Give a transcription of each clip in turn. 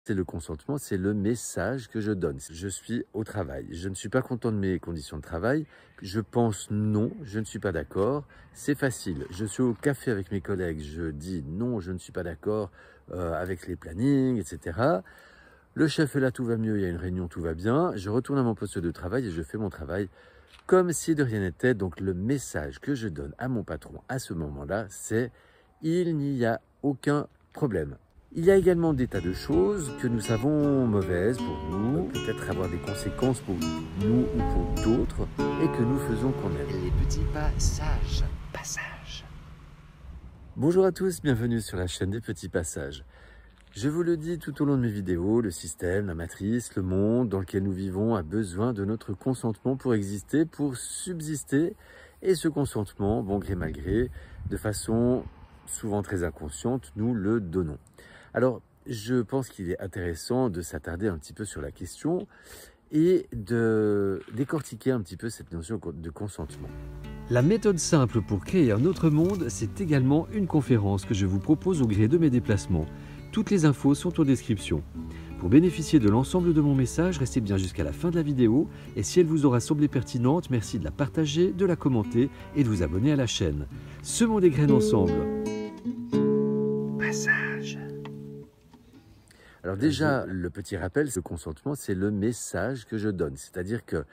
C'est le consentement, c'est le message que je donne. Je suis au travail, je ne suis pas content de mes conditions de travail, je pense non, je ne suis pas d'accord, c'est facile. Je suis au café avec mes collègues, je dis non, je ne suis pas d'accord avec les plannings, etc. Le chef est là, tout va mieux, il y a une réunion, tout va bien. Je retourne à mon poste de travail et je fais mon travail comme si de rien n'était. Donc le message que je donne à mon patron à ce moment-là, c'est « il n'y a aucun problème ». Il y a également des tas de choses que nous savons mauvaises pour nous, peut-être avoir des conséquences pour nous ou pour d'autres, et que nous faisons quand même. Les petits passages. Bonjour à tous, bienvenue sur la chaîne des petits passages. Je vous le dis tout au long de mes vidéos, le système, la matrice, le monde dans lequel nous vivons a besoin de notre consentement pour exister, pour subsister. Et ce consentement, bon gré mal gré, de façon souvent très inconsciente, nous le donnons. Alors, je pense qu'il est intéressant de s'attarder un petit peu sur la question et de décortiquer un petit peu cette notion de consentement. La méthode simple pour créer un autre monde, c'est également une conférence que je vous propose au gré de mes déplacements. Toutes les infos sont en description. Pour bénéficier de l'ensemble de mon message, restez bien jusqu'à la fin de la vidéo et si elle vous aura semblé pertinente, merci de la partager, de la commenter et de vous abonner à la chaîne. Semons des graines ensemble. Passage. Alors déjà, le petit rappel, ce consentement, c'est le message que je donne. C'est-à-dire que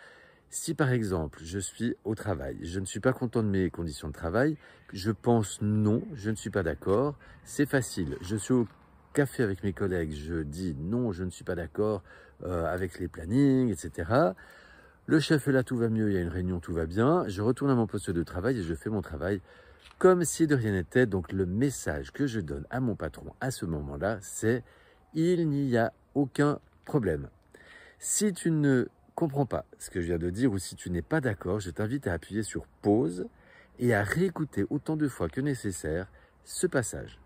si par exemple, je suis au travail, je ne suis pas content de mes conditions de travail, je pense non, je ne suis pas d'accord, c'est facile. Je suis au café avec mes collègues, je dis non, je ne suis pas d'accord avec les plannings, etc. Le chef est là, tout va mieux, il y a une réunion, tout va bien. Je retourne à mon poste de travail et je fais mon travail comme si de rien n'était. Donc le message que je donne à mon patron à ce moment-là, c'est « il n'y a aucun problème ». Si tu ne comprends pas ce que je viens de dire ou si tu n'es pas d'accord, je t'invite à appuyer sur pause et à réécouter autant de fois que nécessaire ce passage.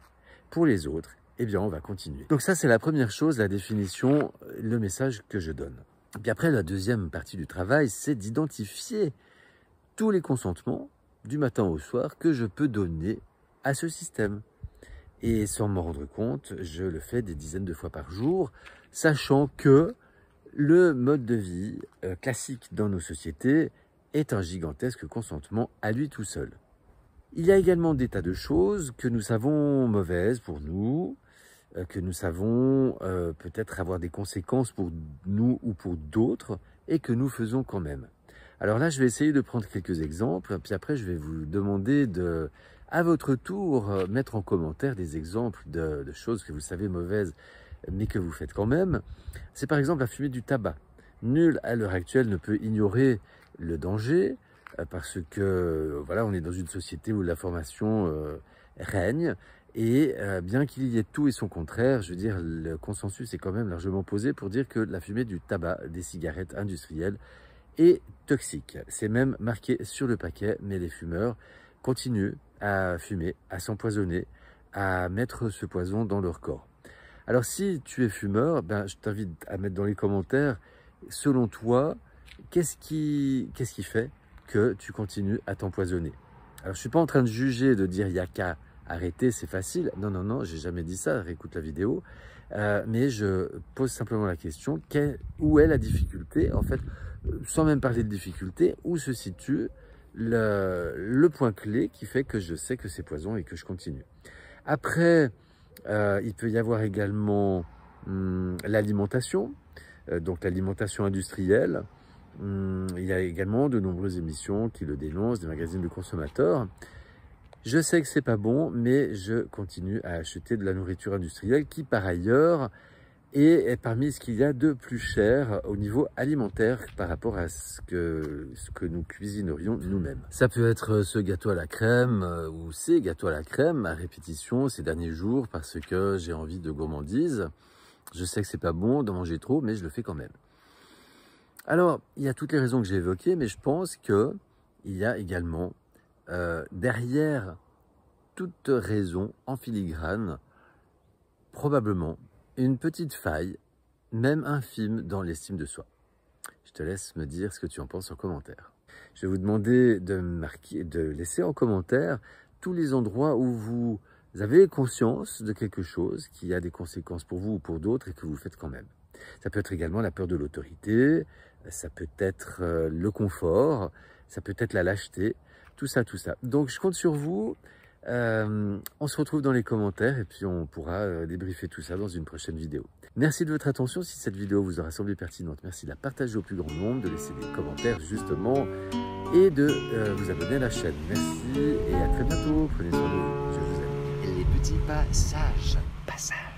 Pour les autres, eh bien, on va continuer. Donc ça, c'est la première chose, la définition, le message que je donne. Puis après, la deuxième partie du travail, c'est d'identifier tous les consentements du matin au soir que je peux donner à ce système. Et sans m'en rendre compte, je le fais des dizaines de fois par jour, sachant que le mode de vie classique dans nos sociétés est un gigantesque consentement à lui tout seul. Il y a également des tas de choses que nous savons mauvaises pour nous, que nous savons peut-être avoir des conséquences pour nous ou pour d'autres, et que nous faisons quand même. Alors là, je vais essayer de prendre quelques exemples, puis après, je vais vous demander de, à votre tour, mettre en commentaire des exemples de choses que vous savez mauvaises, mais que vous faites quand même. C'est par exemple la fumée du tabac. Nul à l'heure actuelle ne peut ignorer le danger, parce que voilà, on est dans une société où l'information règne, et bien qu'il y ait tout et son contraire, je veux dire, le consensus est quand même largement posé pour dire que la fumée du tabac, des cigarettes industrielles, est toxique. C'est même marqué sur le paquet, mais les fumeurs continuent à fumer, à s'empoisonner, à mettre ce poison dans leur corps. Alors si tu es fumeur, ben, je t'invite à mettre dans les commentaires, selon toi, qu'est-ce qui fait que tu continues à t'empoisonner? Alors je suis pas en train de juger, de dire il n'y a qu'à arrêter, c'est facile. Non, non, non, j'ai jamais dit ça, réécoute la vidéo. Mais je pose simplement la question, où est la difficulté? En fait, sans même parler de difficulté, où se situe le point clé qui fait que je sais que c'est poison et que je continue? Après, il peut y avoir également l'alimentation, donc l'alimentation industrielle. Il y a également de nombreuses émissions qui le dénoncent, des magazines de consommateurs. Je sais que c'est pas bon, mais je continue à acheter de la nourriture industrielle qui, par ailleurs, est parmi ce qu'il y a de plus cher au niveau alimentaire par rapport à ce que nous cuisinerions nous-mêmes. Ça peut être ce gâteau à la crème ou ces gâteaux à la crème à répétition ces derniers jours parce que j'ai envie de gourmandise. Je sais que c'est pas bon d'en manger trop, mais je le fais quand même. Alors, il y a toutes les raisons que j'ai évoquées, mais je pense qu'il y a également derrière toute raison en filigrane, probablement une petite faille, même infime, dans l'estime de soi. Je te laisse me dire ce que tu en penses en commentaire. Je vais vous demander de laisser en commentaire tous les endroits où vous Vous avez conscience de quelque chose qui a des conséquences pour vous ou pour d'autres et que vous faites quand même. Ça peut être également la peur de l'autorité, ça peut être le confort, ça peut être la lâcheté, tout ça, tout ça. Donc je compte sur vous, on se retrouve dans les commentaires et puis on pourra débriefer tout ça dans une prochaine vidéo. Merci de votre attention, si cette vidéo vous aura semblé pertinente, merci de la partager au plus grand nombre, de laisser des commentaires justement et de vous abonner à la chaîne. Merci et à très bientôt, prenez soin de vous, je vous aime. Les petits pas sages. Passage.